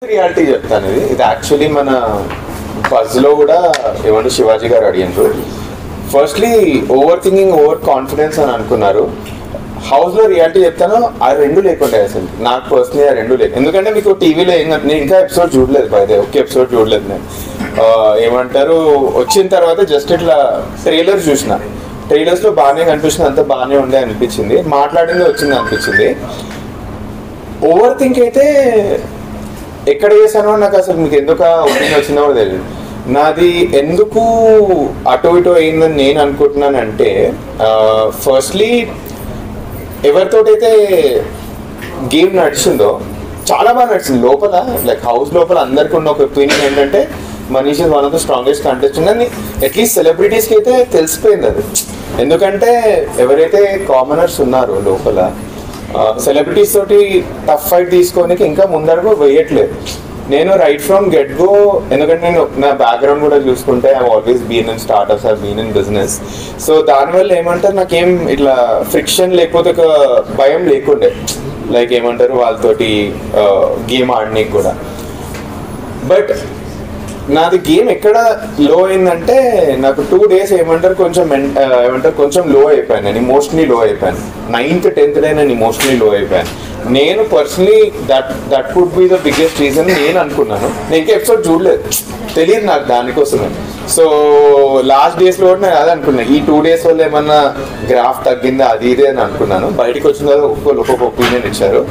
Reality చెప్తాను. ఇది actually మన బజ్లో కూడా ఏమంటే శివాజీ గారు అడిగినారు. Firstly over thinking, over confidence అని అనుకున్నారు. హౌస్లో రియాలిటీ చెప్తాను, ఆ రెండు లేకుండే అసలు నాకు పర్సనలీ ఆ రెండు లేదు. ఎందుకంటే మీకు టీవీలో నేను ఇంకా ఎపిసోడ్ చూడలేదు, బయట ఒకే ఎపిసోడ్ చూడలేదు నేను. ఏమంటారు వచ్చిన తర్వాత జస్ట్ ఇట్లా ట్రైలర్స్ చూసిన, ట్రైలర్స్లో బాగానే కనిపించింది, అంతా బాగానే ఉండే అనిపించింది, మాట్లాడింది వచ్చింది అనిపించింది. ఓవర్ థింక్ అయితే ఎక్కడ చేశానో నాకు అసలు మీకు ఎందుకు ఒపీనియన్ వచ్చిందో కూడా తెలియదు. నాది ఎందుకు అటు ఇటు అయిందని నేను అనుకుంటున్నానంటే, ఫస్ట్లీ ఎవరితోటైతే గేమ్ నడిచిందో చాలా బాగా నడిచింది లోపల, లైక్ హౌస్ లోపల అందరికీ ఉన్న ఒక ఒపీనియన్ ఏంటంటే Manish is one of the strongest contestant అని అట్లీస్ట్ సెలబ్రిటీస్కి అయితే తెలిసిపోయింది అది. ఎందుకంటే ఎవరైతే కామనర్స్ ఉన్నారో లోపల సెలబ్రిటీస్ తోటి టఫ్ ఫైట్ తీసుకోనికి ఇంకా ముందరకు వేయట్లేదు. నేను రైట్ ఫ్రమ్ గెట్ గో, ఎందుకంటే నేను నా బ్యాక్గ్రౌండ్ కూడా చూసుకుంటే I always been in startups, I been in business. So దానివల్ల ఏమంటారు నాకేం ఇట్లా ఫ్రిక్షన్ లేకపోతే ఒక భయం లేకుండే, లైక్ ఏమంటారు వాళ్ళతోటి గేమ్ ఆడనీకి కూడా. బట్ నాది గేమ్ ఎక్కడ లో అయిందంటే నాకు 2 days ఏమంటారు కొంచెం లో అయిపోయాను, నేను ఇమోషనలీ లో అయిపోయాను. 9th 10th డే నేను ఇమోషనలీ లో అయిపోయాను. నేను personally that could be the biggest reason నేను అనుకున్నాను. నేను ఇంకా ఎపిసోడ్ చూడలేదు, తెలియదు నాకు దానికోసమే. సో లాస్ట్ డేస్లో కూడా నేను అదే అనుకున్నాను, ఈ 2 days వల్ల ఏమన్నా గ్రాఫ్ తగ్గిందా అది ఇదే అని అనుకున్నాను. బయటకు వచ్చిన తర్వాత ఒక్కొక్క ఒపీనియన్ ఇచ్చారు.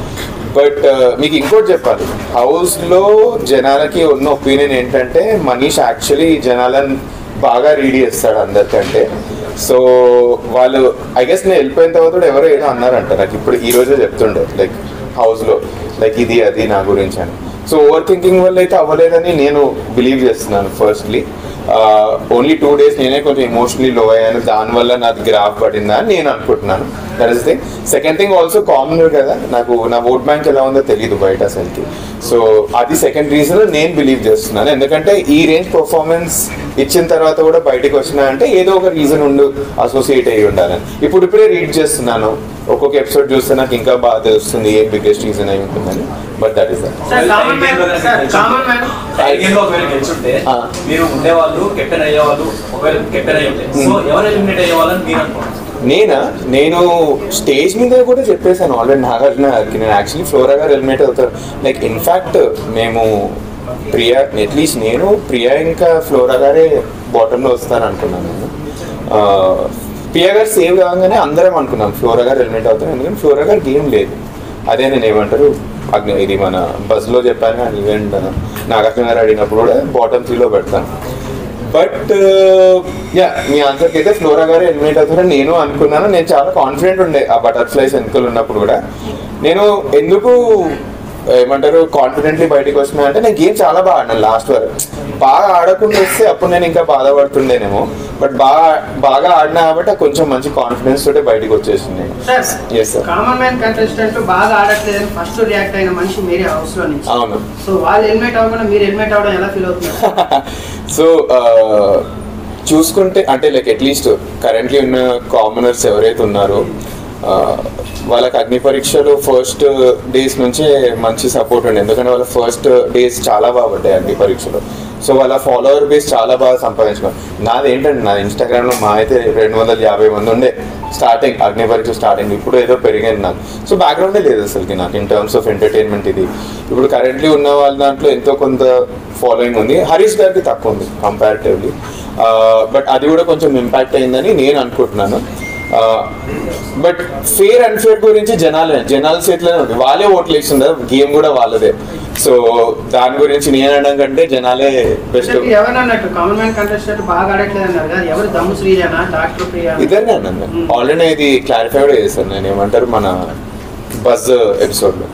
బట్ మీకు ఇంకోటి చెప్పాలి, హౌస్లో జనాలకి ఉన్న ఒపీనియన్ ఏంటంటే మనీష్ యాక్చువల్లీ జనాలను బాగా రీడ్ చేస్తాడు అందరికంటే. సో వాళ్ళు ఐ గెస్ నేను వెళ్ళిపోయిన తర్వాత కూడా ఎవరో ఏదో అన్నారంట నాకు, ఇప్పుడు ఈ రోజే చెప్తుండే లైక్ హౌస్లో లైక్ ఇది అది నా గురించి అని. సో ఓవర్ థింకింగ్ వల్ల అయితే అవ్వలేదని నేను బిలీవ్ చేస్తున్నాను. ఫస్ట్లీ ఓన్లీ 2 days నేనే కొంచెం ఎమోషనలీ లో అయ్యాను, దానివల్ల నాకు గ్రాఫ్ పడిందా అని నేను అనుకుంటున్నాను. That is thing. Second thing also common కదా, నాకు నా ఓట్ బ్యాంక్ ఎలా ఉందో తెలియదు బయట అసలుకి. సో అది సెకండ్ రీజన్ నేను బిలీవ్ చేస్తున్నాను. ఎందుకంటే ఈ రేంజ్ పర్ఫార్మెన్స్ ఇచ్చిన తర్వాత కూడా బయటకు వచ్చినా అంటే ఏదో ఒక రీజన్ అసోసియేట్ అయ్యి ఉండాలని ఇప్పుడే రీడ్ చేస్తున్నాను. ఒక్కొక్క ఎపిసోడ్ చూస్తే నాకు ఇంకా బాగా తెలుస్తుంది ఏ బిగ్గెస్ట్ రీజన్ అయి ఉంటుందని. బట్ దట్ ఈస్ నేను స్టేజ్ మీద కూడా చెప్పేశాను ఆల్రెడీ నాగార్జున గారికి, నేను యాక్చువల్లీ ఫ్లోరా గారు ఎలిమినేట్ అవుతారు. లైక్ ఇన్ఫ్యాక్ట్ మేము ప్రియా, అట్లీస్ట్ నేను ప్రియా ఇంకా ఫ్లోరా గారే బాటంలో వస్తాను అనుకున్నాను. నేను ప్రియా గారు సేవ్ కాగానే అందరం అనుకున్నాం ఫ్లోరా గారు ఎలిమినేట్ అవుతాం, ఎందుకంటే ఫ్లోరా గారు గేమ్ లేదు. అదే నేను ఏమంటారు ఇది మన బస్లో చెప్పాను కానీ ఈవెంట్ నాగార్జున గారు అడిగినప్పుడు కూడా బాటమ్ 3లో పెడతాను. బట్ యా మీ ఆన్సర్కి అయితే ఫ్లోరా గారు ఎలిమినేట్ అవుతారని నేను అనుకున్నాను. నేను చాలా కాన్ఫిడెంట్ ఉండే ఆ బటర్ఫ్లైస్ వెనుకలు ఉన్నప్పుడు కూడా. నేను ఎందుకు ఏమంటారు కాన్ఫిడెంట్లీ బయటకు వచ్చినా అంటే నేను గేమ్ చాలా బాగా ఆడినాను లాస్ట్ వరకు. బాగా ఆడకుండా వస్తే అప్పుడు నేను ఇంకా బాధపడుతుండేనేమో, బట్ బాగా ఆడినా కాబట్టి కొంచెం మంచి కాన్ఫిడెన్స్ తోటే బయటకు వచ్చేసింది. కామన్ మ్యాన్ కంటెస్టెంట్ బాగా ఆడట్లేదని ఫస్ట్ రియాక్ట్ అయిన మనిషి మీరే హౌస్ లో నుంచి. అవును. సో వాళ్ళు ఎలిమినేట్ అవ్వకుండా మీరు ఎలిమినేట్ అవ్వడం ఎలా ఫీల్ అవుతున్నారు? సో చూసుకుంటే అంటే లైక్ అట్లీస్ట్ కరెంట్లీ ఉన్న కామనర్స్ ఎవరైతే ఉన్నారో వాళ్ళకి అగ్ని పరీక్షలు ఫస్ట్ డేస్ నుంచే మంచి సపోర్ట్ ఉండే, ఎందుకంటే వాళ్ళ ఫస్ట్ డేస్ చాలా బాగా పడ్డాయి అగ్ని పరీక్షలో. సో వాళ్ళ ఫాలోవర్ బేస్ చాలా బాగా సంపాదించుకున్నారు. నాది ఏంటంటే నా ఇన్స్టాగ్రామ్లో మా అయితే 250 మంది ఉండే స్టార్టింగ్, అగ్ని పరీక్ష స్టార్టింగ్. ఇప్పుడు ఏదో పెరిగింది నాకు. సో బ్యాక్గ్రౌండే లేదు అసలుకి నాకు ఇన్ టర్మ్స్ ఆఫ్ ఎంటర్టైన్మెంట్. ఇది ఇప్పుడు కరెంట్లీ ఉన్న వాళ్ళ దాంట్లో ఎంతో కొంత ఫాలోయింగ్ ఉంది. హరీష్ గారికి తక్కువ ఉంది కంపారిటివ్లీ, బట్ అది కూడా కొంచెం ఇంపాక్ట్ అయిందని నేను అనుకుంటున్నాను. బట్ ఫేర్ అండ్ ఫేర్ గురించి జనాల చేతిలోనే ఉంది, వాళ్ళే ఓట్లు ఇస్తున్నారు, గేమ్ కూడా వాళ్ళదే. సో దాని గురించి నేను అనడం కంటే జనాలే బెస్ట్. ఇద్దరినే అన్నాను ఆల్రెడీ, ఇది క్లారిఫై కూడా చేశాను నేను. ఏమంటారు మన బజ్ ఎపిసోడ్ లో.